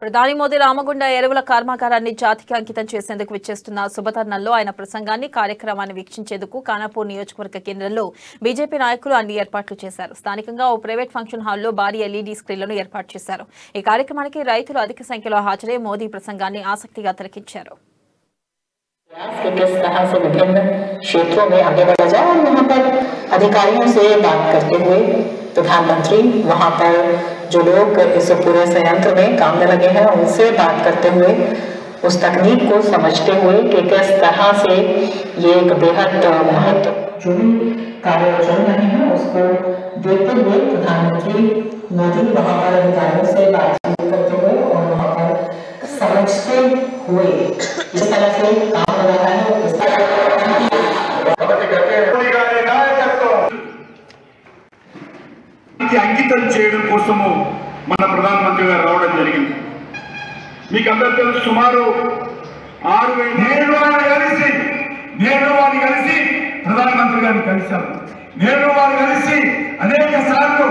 ప్రధాని మోదీ రామగుండ ఎరువుల కర్మాగారాన్ని జాతికి అంకితం చేసేందుకు విచ్చేస్తున్న శుభతరుణంలో ఆయన ప్రసంగాన్ని కార్యక్రమాన్ని వీక్షించేందుకు ఖానాపూర్ నియోజకవర్గ కేంద్రంలో బీజేపీ నాయకులు అన్ని ఏర్పాట్లు చేశారు. స్థానికంగా ఓ ప్రైవేట్ ఫంక్షన్ హాల్లో భారీ ఎల్ఈడీ స్క్రీన్లను ఏర్పాటు చేశారు. ఈ కార్యక్రమానికి రైతులు అధిక సంఖ్యలో హాజరై మోదీ ప్రసంగాన్ని ఆసక్తిగా తిలకించారు. किस तरह से विभिन्न क्षेत्रों में आगे बढ़ा जाए और वहाँ पर अधिकारियों से बात करते हुए प्रधानमंत्री वहाँ पर जो लोग इस पूरे संयंत्र में काम में लगे हैं उनसे बात करते हुए उस तकनीक को समझते हुए कि किस तरह से ये एक बेहद महत्व जो भी कार्य चल रहे हैं उसको देखते हुए प्रधानमंत्री मोदी वहाँ पर अधिकारियों से बातचीत करते हुए और वहाँ पर समझते हुए इस तरह से काम हो रहा है। అంకితం చేయడం కోసము మన ప్రధానమంత్రి గారు రావడం జరిగింది. మీకు అందరూ తెలుసు, సుమారు 6,000 నేను వారిని కలిసి ప్రధానమంత్రి గారిని కలిశాను. నేను వారు కలిసి అనేక సార్లు